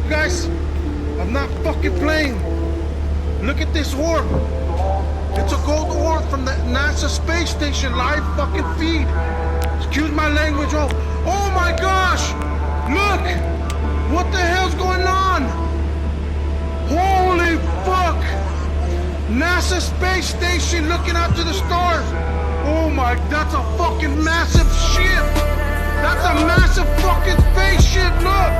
guys, I'm not fucking playing. Look at this orb. It's a gold orb from the NASA space station live fucking feed. Excuse my language. Oh my gosh. Look. What the hell's going on? Holy fuck. NASA space station looking out to the stars. Oh my, that's a fucking massive ship. That's a massive fucking spaceship. Look.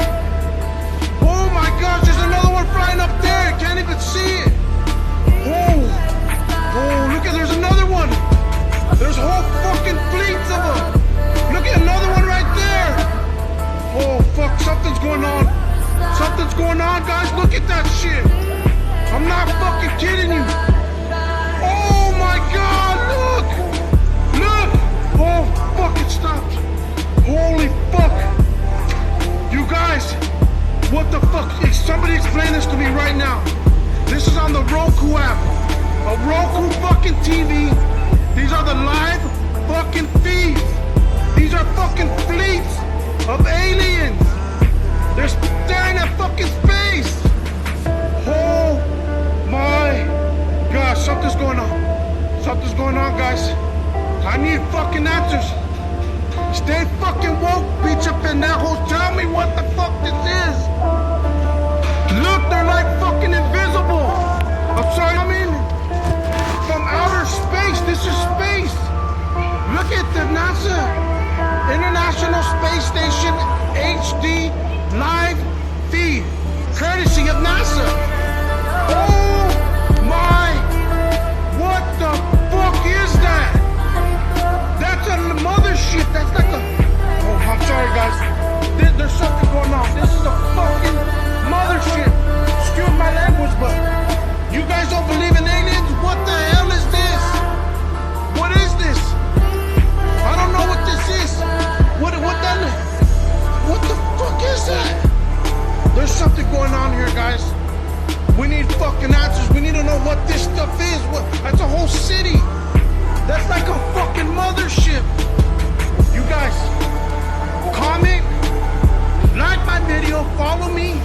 Oh my gosh, there's another one flying up there. Can't even see it. Oh, look at, there's another one. There's whole fucking fleets of them. Look at another one right there. Oh fuck, something's going on. Something's going on, guys. Look at that shit. I'm not fucking kidding you. Oh my god, look. Look. Oh fuck, it stopped. Holy fuck. You guys, what the fuck? Somebody explain this to me right now. This is on the Roku app. A Roku fucking TV. These are the live fucking feeds. These are fucking fleets of aliens. They're staring at fucking space. Oh my gosh, something's going on. Something's going on, guys. I need fucking answers. Stay fucking woke, bitch up in that hole. Tell me what the fuck this is. Look, they're like fucking invisible. I'm sorry, I mean, from outer space. This is space. Look at the NASA International Space Station HD live feed, courtesy of NASA. Oh my, what the fuck is that? That's a mothership. That's like a, oh, I'm sorry guys. There's something going on. This is a fucking mothership. Excuse my language, but you guys don't believe in aliens? What the hell is this? What is this? I don't know what this is. What the fuck is that? There's something going on here, guys. We need fucking answers. We need to know what this stuff is. That's a whole city. That's like a fucking mothership. You guys, comment, like my video, follow me.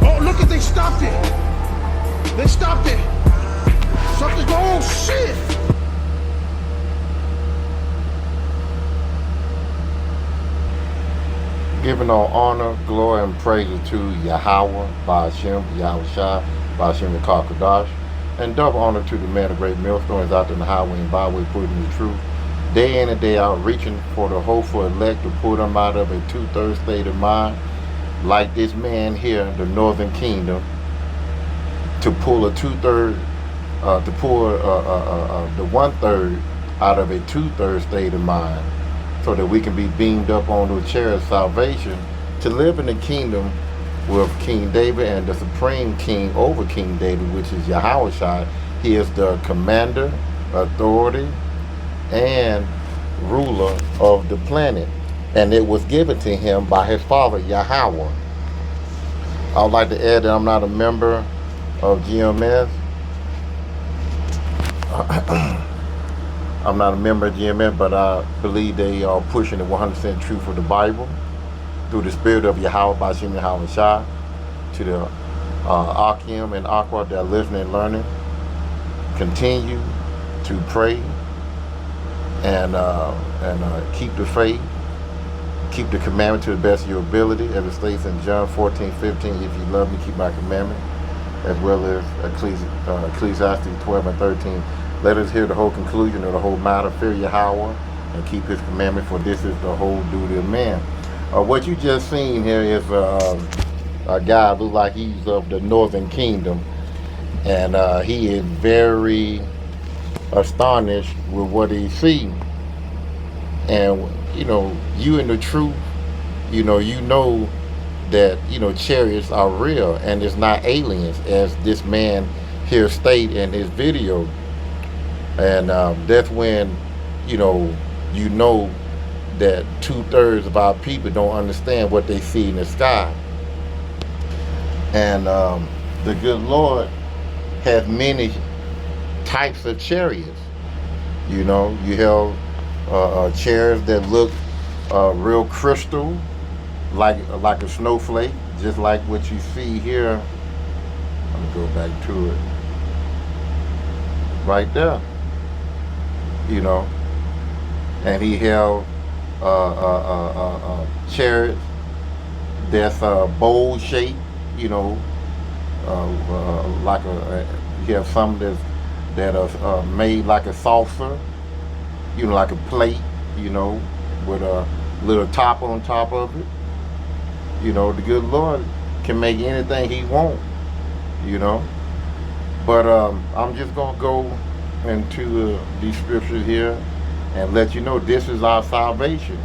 Oh, look at, they stopped it. They stopped it. Something's going, oh shit. Giving all honor, glory, and praises to Yahweh, Ba'ashem, Yahweh Shai, Ba'ashem Kadash, and double honor to the man of great millstones out there in the highway and byway, putting the truth day in and day out, reaching for the hopeful elect to pull them out of a 2/3 state of mind, like this man here, the Northern Kingdom, to pull a 2/3, to pull the 1/3 out of a 2/3 state of mind, so that we can be beamed up on the Chariots Salvation to live in the kingdom with King David and the supreme king over King David, which is Yahweh Shai. He is the commander, authority, and ruler of the planet. And it was given to him by his father, Yahweh. I would like to add that I'm not a member of GMS. I'm not a member of GMS, but I believe they are pushing the 100% truth of the Bible through the spirit of Yahweh, Ba'ashem Yahweh Shai, to the Akim and Aqua that are listening and learning. Continue to pray and keep the faith, keep the commandment to the best of your ability, as it states in John 14:15. If you love me, keep my commandment, as well as Ecclesiastes 12 and 13. Let us hear the whole conclusion of the whole matter. Fear Yahweh and keep his commandment, for this is the whole duty of man. What you just seen here is a guy who looks like he's of the Northern Kingdom, and he is very astonished with what he sees. And you in the truth, you know that chariots are real and it's not aliens, as this man here state in his video. And that's when you know that 2/3 of our people don't understand what they see in the sky. And the good Lord has many types of chariots. You have chairs that look real crystal, like a snowflake, just like what you see here. Let me go back to it. Right there, you know. And he held chariots that's bowl shaped, you know, like you have some that are made like a saucer, you know, like a plate, you know, with a little top on top of it. You know, the good Lord can make anything He wants, you know. But I'm just gonna go into these scriptures here and let you know this is our salvation.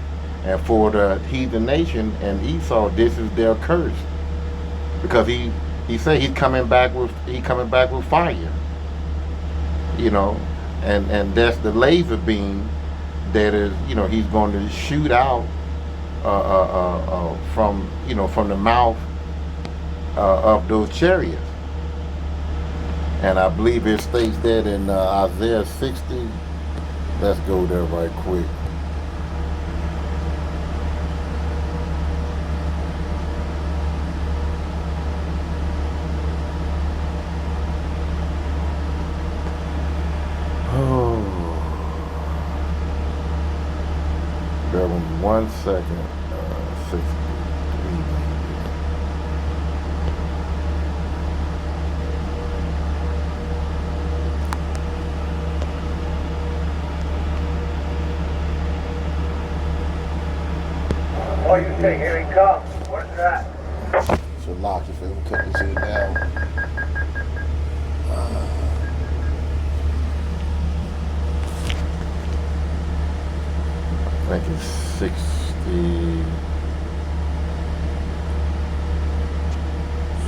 And for the heathen nation and Esau, this is their curse, because he said he's coming back with fire, you know, and that's the laser beam that is, you know, he's going to shoot out from, you know, from the mouth of those chariots. And I believe it states that in Isaiah 60. Let's go there right quick. Oh, there was 1 second. 63. Oh, you say, here he comes. What's that? So lock if we cut this here down. I think it's 60,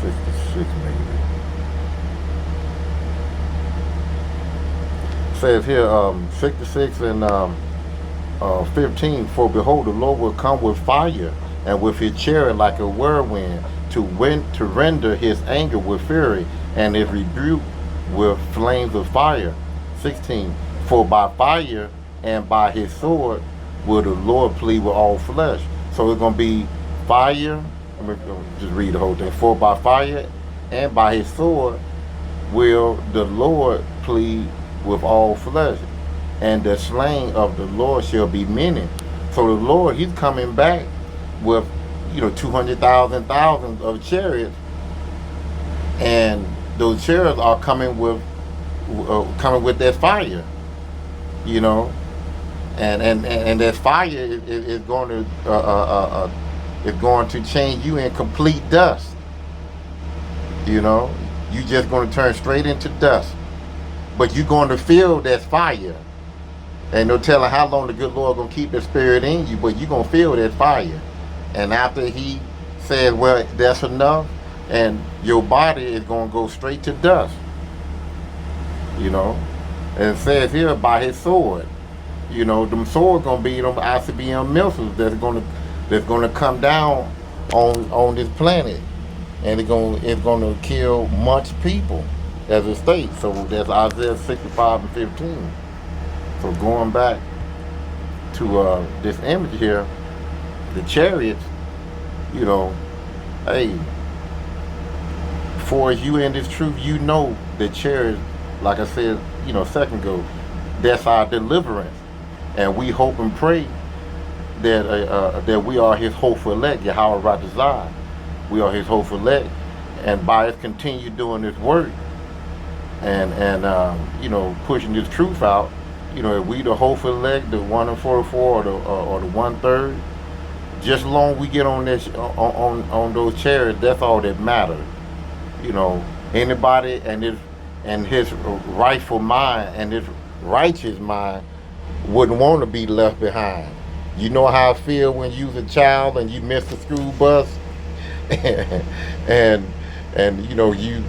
66 maybe. It says here, 66 and 15, for behold, the Lord will come with fire, and with his chariot like a whirlwind, to render his anger with fury, and his rebuke with flames of fire. 16, for by fire and by his sword will the Lord plead with all flesh. So it's going to be fire. I'm going to just read the whole thing. For by fire and by his sword will the Lord plead with all flesh, and the slain of the Lord shall be many. So the Lord, he's coming back with, you know, 200,000 thousands of chariots, and those chariots are coming with that fire, you know, and that fire is going to change you in complete dust. You know, you just going to turn straight into dust, but you're going to feel that fire. Ain't no telling how long the good Lord gonna keep the spirit in you, but you're gonna feel that fire. And after he says, well, that's enough, and your body is gonna go straight to dust. You know? And it says here, by his sword. You know, them swords gonna be them ICBM missiles that's gonna come down on this planet. And it's gonna kill much people as a state. So that's Isaiah 65 and 15. So going back to this image here, the chariots, you know, hey, for you in this truth, you know the chariots, like I said, you know, a second ago, that's our deliverance. And we hope and pray that we are his hopeful elect, Yahweh Ratazah. We are his hopeful elect. And by us continue doing this work and you know, pushing this truth out, you know, if we the hopeful elect, the 1 and 44 or the 1/3, just long we get on this on those chariots, that's all that matters. You know, anybody and his rightful mind and his righteous mind wouldn't want to be left behind. You know how I feel when you's a child and you miss the school bus, and you know you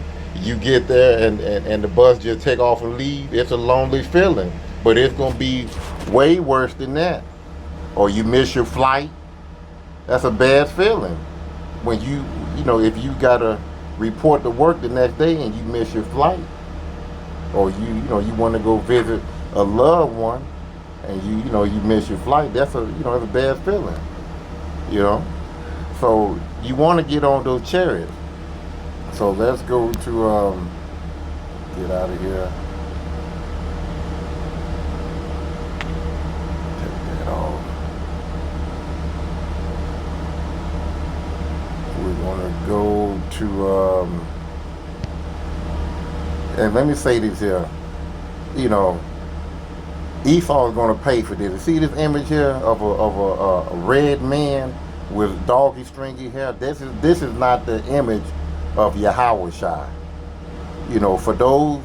get there and the bus just take off and leave. It's a lonely feeling. But it's going to be way worse than that. Or you miss your flight. That's a bad feeling. When you know, if you got to report to work the next day and you miss your flight. Or you know, you want to go visit a loved one and you know, you miss your flight. That's a bad feeling. You know? So you want to get on those chariots. So let's go to get out of here. Take that off. We're gonna go to and let me say this here. You know, Esau is going to pay for this. You see this image here of a red man with doggy stringy hair? This is not the image of Yahweh Shai. You know, for those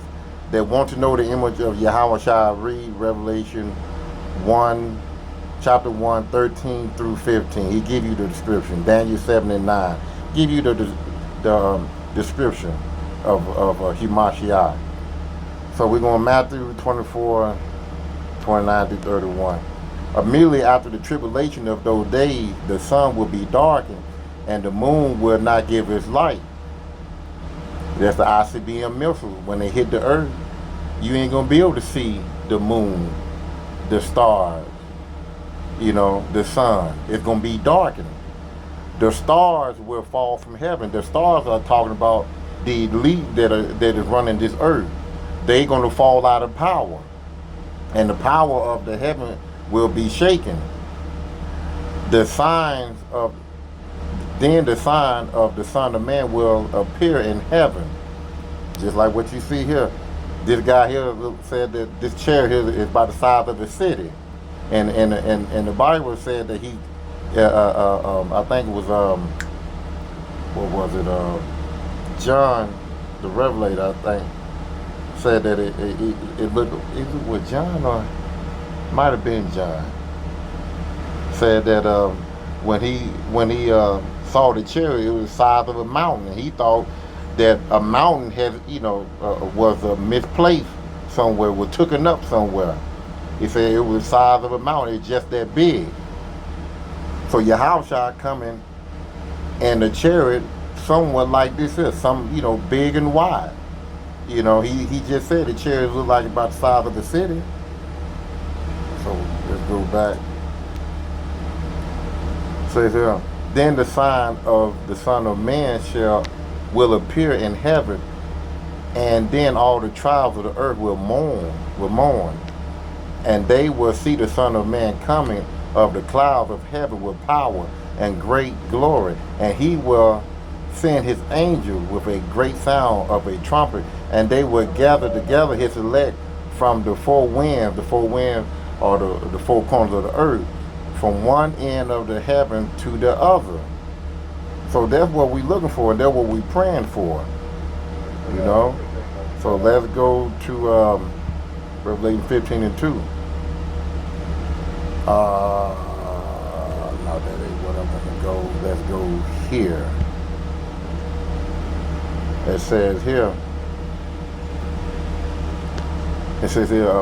that want to know the image of Yahweh Shai, read Revelation 1, chapter 1, 13 through 15. He give you the description. Daniel 7 and 9 give you the description of Hamashiach. So we're going to Matthew 24, 29 through 31. Immediately after the tribulation of those days, the sun will be darkened, and the moon will not give its light. That's the ICBM missiles. When they hit the earth, you ain't going to be able to see the moon, the stars, you know, the sun. It's going to be darkened. The stars will fall from heaven. The stars are talking about the elite that is running this earth. They're going to fall out of power. And the power of the heaven will be shaken. The sign of the Son of Man will appear in heaven. Just like what you see here. This guy here said that this chair here is by the size of the city. And the Bible said that he, I think it was, what was it, John the Revelator, I think, said that it looked, it was John or might have been John, said that when he saw the chariot, it was the size of a mountain, and he thought that a mountain had, you know, was misplaced somewhere, was taken up somewhere. He said it was the size of a mountain, it's just that big. So Yahushua coming and the chariot somewhat like this here, some, you know, big and wide. You know, he just said the chariot looked like about the size of the city. So let's go back. It says here, then the sign of the Son of Man will appear in heaven, and then all the tribes of the earth will mourn, and they will see the Son of Man coming of the clouds of heaven with power and great glory, and he will send his angel with a great sound of a trumpet, and they will gather together his elect from the four winds or the four corners of the earth, from one end of the heaven to the other. So that's what we're looking for, and that's what we're praying for, you know. So let's go to Revelation 15 and 2. No, that ain't what I'm gonna go. Let's go here. It says here,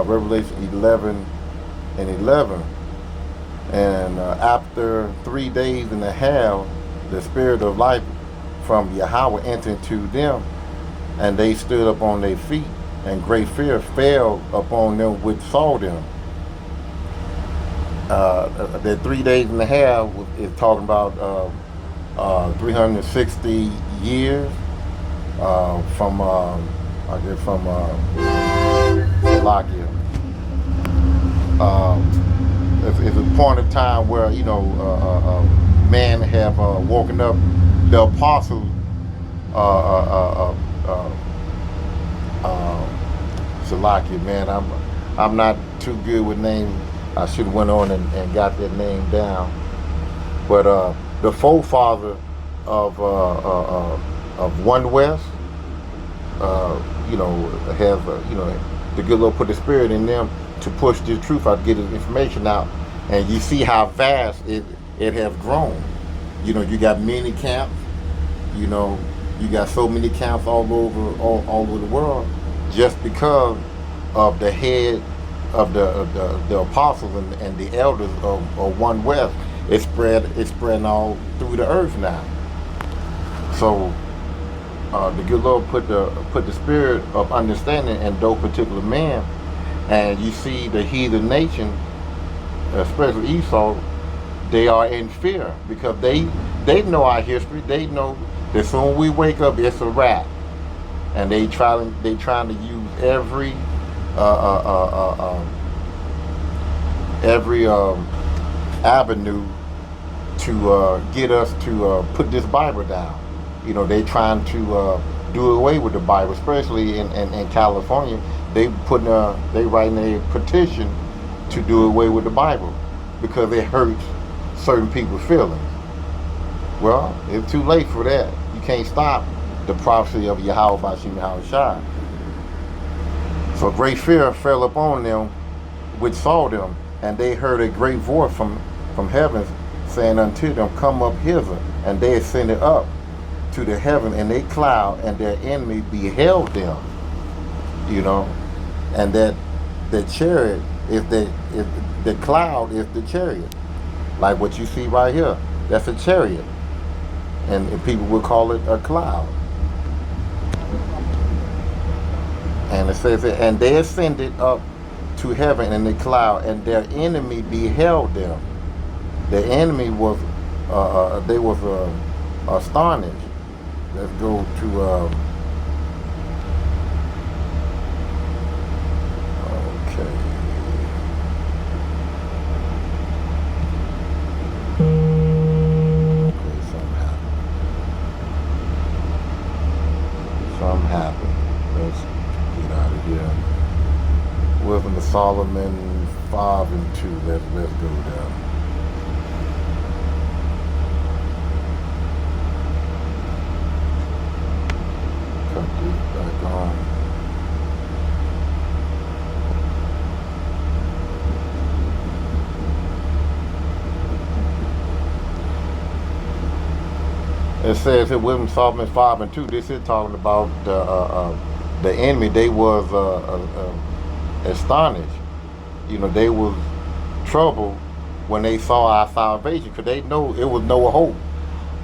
Revelation 11 and 11. And after 3 days and a half, the Spirit of life from Yahweh entered into them, and they stood up on their feet, and great fear fell upon them which saw them. The 3 days and a half is talking about 360 years from Slovakia. It's a point of time where, you know, men have woken up. The apostles, Slovakia, man, I'm not too good with names. I should have went on and got that name down. But the forefather of One West, you know, have you know, the good Lord put the Spirit in them to push the truth out, to get the information out, and you see how vast it has grown. You know, you got many camps. You know, you got so many camps all over the world, just because of the head of the apostles and the elders of One West. It's spreading all through the earth now. So the good Lord put the spirit of understanding in those particular men, and you see the heathen nation, especially Esau, They are in fear because they know our history. They know that soon we wake up, it's a wrap, and they trying to use every avenue to get us to put this Bible down. You know, they trying to do away with the Bible, especially in California. They writing a petition to do away with the Bible because it hurts certain people's feelings. Well, it's too late for that. You can't stop the prophecy of Yahweh Bashim Yahushua. So great fear fell upon them which saw them, and they heard a great voice from heaven saying unto them, come up hither. And they ascended up to the heaven in a cloud, and their enemy beheld them. You know, and that the chariot is the cloud is the chariot. Like what you see right here, that's a chariot. And people would call it a cloud. And it says, and they ascended up to heaven in the cloud, and their enemy beheld them. The enemy was, they was astonished. Let's go to, something happened. Let's get out of here. Wisdom of Solomon 5 and 2. Let's go down. Cut this back on. It says in Wisdom Solomon 5 and 2, this is talking about the enemy. They was astonished. You know, they was troubled when they saw our salvation, because they know it was no hope.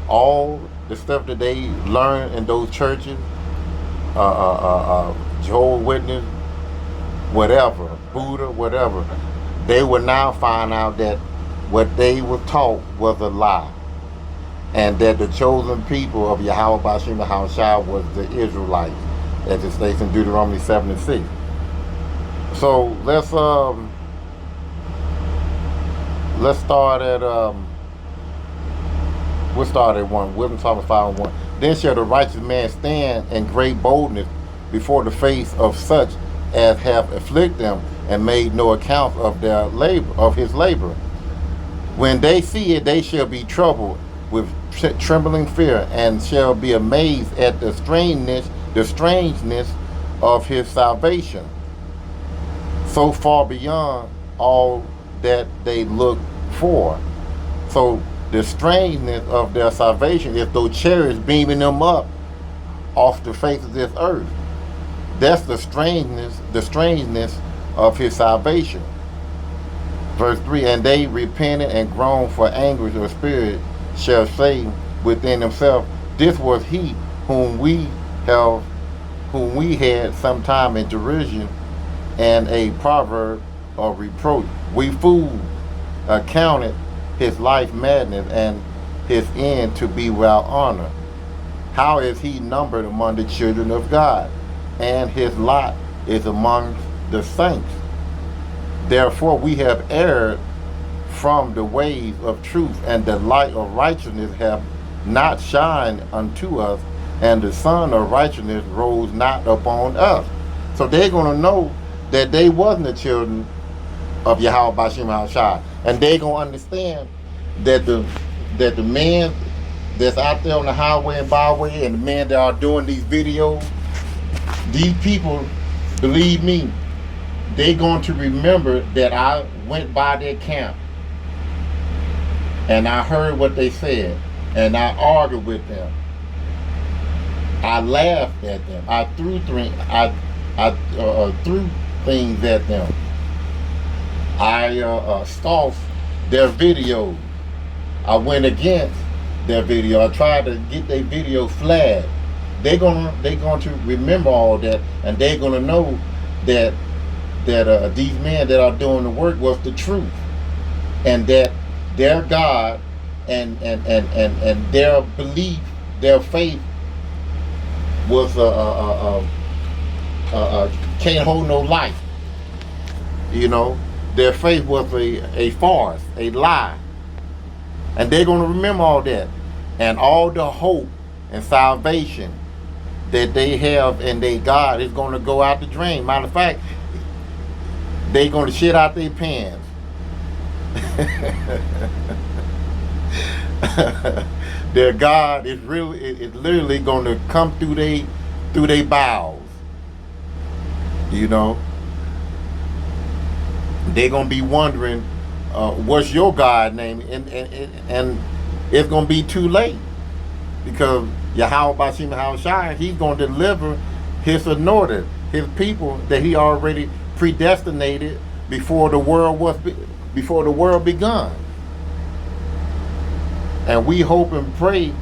All the stuff that they learned in those churches, Jehovah's Witness, whatever, Buddha, whatever, they would now find out that what they were taught was a lie. And that the chosen people of Yahweh Bashim Yahushua was the Israelites, as it states in Deuteronomy 7 and 6. So let's start at we'll start at 1. Wisdom Solomon 5 and 1. Then shall the righteous man stand in great boldness before the face of such as have afflicted them and made no account of their labor, of his labor. When they see it, they shall be troubled with trembling fear, and shall be amazed at the strangeness of his salvation, so far beyond all that they look for. So the strangeness of their salvation is those chariots beaming them up off the face of this earth. That's the strangeness of his salvation. Verse 3, and they repented and groaned for anguish of spirit, shall say within himself, this was he whom we had sometime in derision and a proverb of reproach. We fools accounted his life madness and his end to be without honor. How is he numbered among the children of God, and his lot is among the saints? Therefore we have erred from the ways of truth, and the light of righteousness have not shined unto us, and the sun of righteousness rose not upon us. So they're going to know that they wasn't the children of Yahweh Bashim Yahushua, and they're going to understand that the men that's out there on the highway and byway, and the men that are doing these videos, these people, believe me, they're going to remember that I went by their camp and I heard what they said, and I argued with them. I laughed at them. I threw things at them. I scoffed their videos. I went against their video. I tried to get their video flagged. They're going to remember all that, and they're going to know that these men that are doing the work was the truth, and that their God and their belief, their faith was can't hold no light. You know, their faith was a farce, a lie, and they're gonna remember all that, and all the hope and salvation that they have in their God is gonna go out the drain. Matter of fact, they're gonna shit out their pants. Their God is literally going to come through they bowels. You know, they're going to be wondering, what's your God name, and it's going to be too late, because Yahweh Bashim Hawashai, he's going to deliver his anointed, his people that he already predestinated before the world begun. And we hope and pray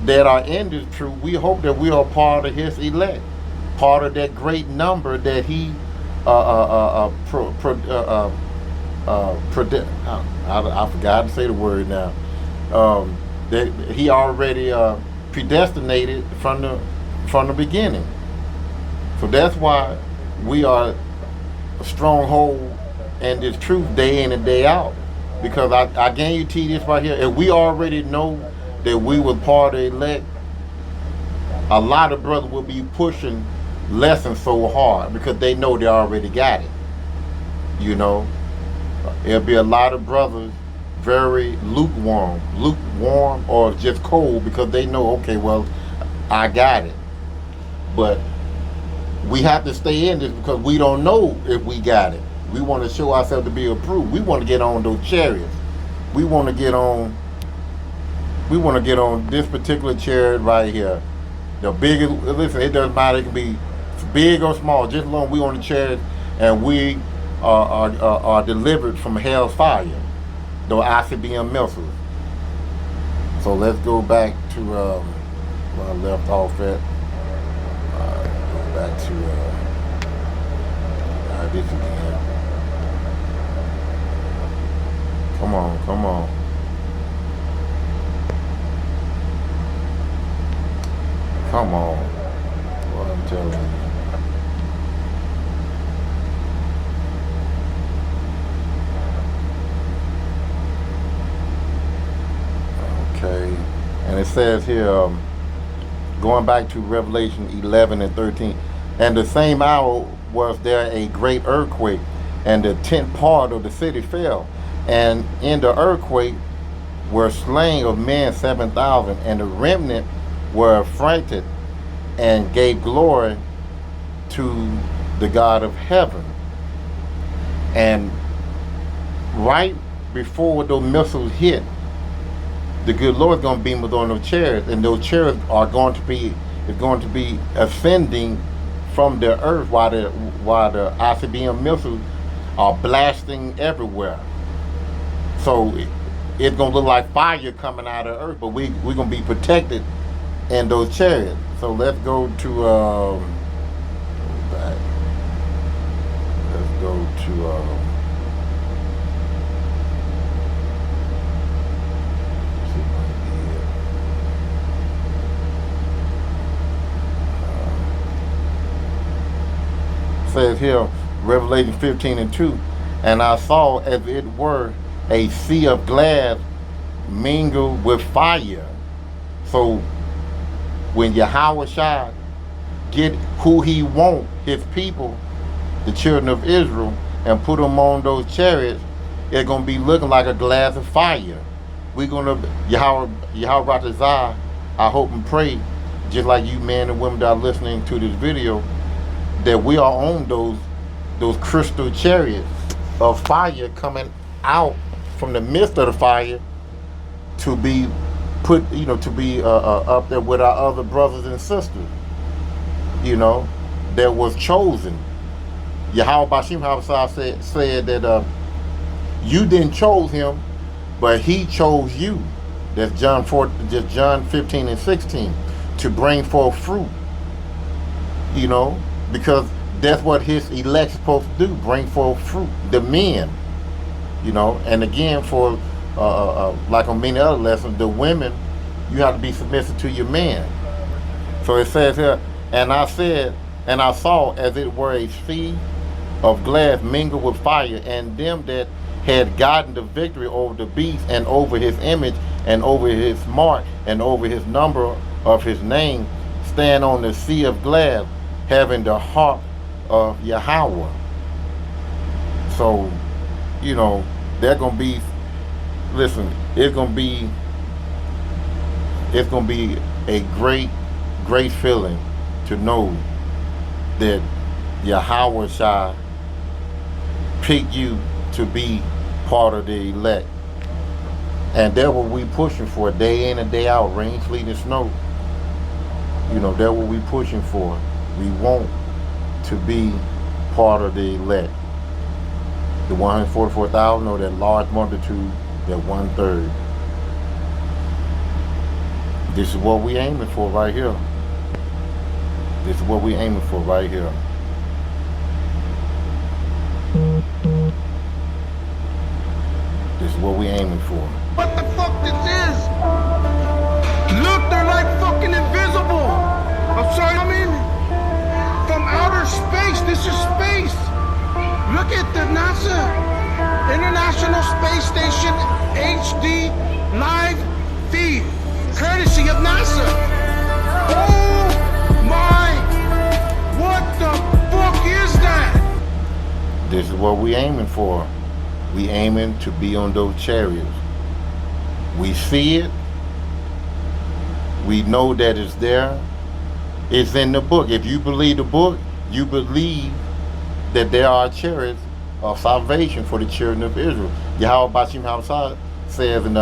that our end is true. We hope that we are part of his elect, part of that great number that he I forgot to say the word now. That he already predestinated from the beginning. So that's why we are a stronghold and this truth day in and day out. Because I guarantee this right here, if we already know that we were part of the elect, a lot of brothers will be pushing lessons so hard because they know they already got it. You know, there'll be a lot of brothers very lukewarm or just cold because they know, okay, well, I got it. But we have to stay in this because we don't know if we got it. We want to show ourselves to be approved. We want to get on those chariots. We want to get on this particular chariot right here. The biggest, listen, it doesn't matter, it can be big or small, just as long as we on the chariot and we are delivered from hell's fire, the ICBM missiles. So let's go back to where I left off at. Go back to this again. Come on. Come on. What I'm telling you. Okay. And it says here, going back to Revelation 11 and 13, and the same hour was there a great earthquake, and the 10th part of the city fell. And in the earthquake were slain of men 7,000, and the remnant were affrighted and gave glory to the God of heaven. And right before those missiles hit, the good Lord is going to beam us on those chariots, and those chariots are going to be ascending from the earth while the ICBM missiles are blasting everywhere. So it's going to look like fire coming out of the earth, but we're going to be protected in those chariots. So let's go to says here, Revelation 15 and 2, and I saw as it were a sea of glass mingled with fire. So when Yahweh get who he want, his people, the children of Israel, and put them on those chariots, it's going to be looking like a glass of fire. We're going to, Yahweh Ratazah, I hope and pray, just like you men and women that are listening to this video, that we are on those crystal chariots of fire coming out from the midst of the fire to be put, to be up there with our other brothers and sisters, that was chosen. Yahweh Bashim Havasah said that you didn't choose him, but he chose you. That's John 15 and 16, to bring forth fruit, because that's what his elect's supposed to do, bring forth fruit, the men, and again, for like on many other lessons, the women, you have to be submissive to your men. So it says here, and I said, and I saw as it were a sea of glass mingled with fire, and them that had gotten the victory over the beast and over his image and over his mark and over his number of his name stand on the sea of glass, having the harp of Yahweh. So, you know, they're gonna be, listen, it's gonna be a great feeling to know that Yahweh shall pick you to be part of the elect. And that's what we pushing for day in and day out, rain, sleet, and snow. You know, that's what we pushing for. We want to be part of the elect. The 144,000 or that large multitude, that 1/3. This is what we aiming for right here. This is what we aiming for right here. This is what we aiming for. What the fuck this is? Look, they're like fucking invisible. I'm sorry, I mean, from outer space. This is space. Look at the NASA International Space Station HD live feed, courtesy of NASA. Oh my, what the fuck is that? This is what we aiming for. We aiming to be on those chariots. We see it. We know that it's there. It's in the book. If you believe the book, you believe that there are chariots of salvation for the children of Israel. Yahweh Bashim Hamsah says in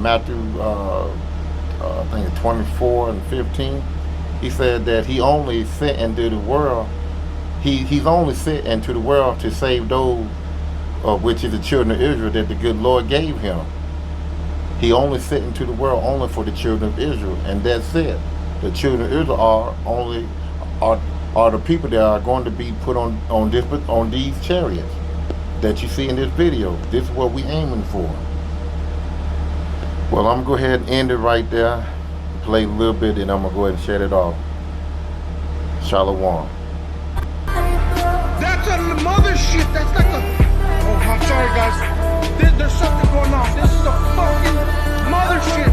Matthew, I think 24 and 15, he said that he only sent into the world, he's only sent into the world to save those which is the children of Israel that the good Lord gave him. He only sent into the world only for the children of Israel, and that's it. The children of Israel are the people that are going to be put on these chariots that you see in this video. This is what we aiming for. Well, I'm gonna go ahead and end it right there. Play a little bit, and I'm gonna go ahead and shut it off. Shalom. That's a mothership. That's like a. Oh, I'm sorry, guys. There's something going on. This is a fucking mothership.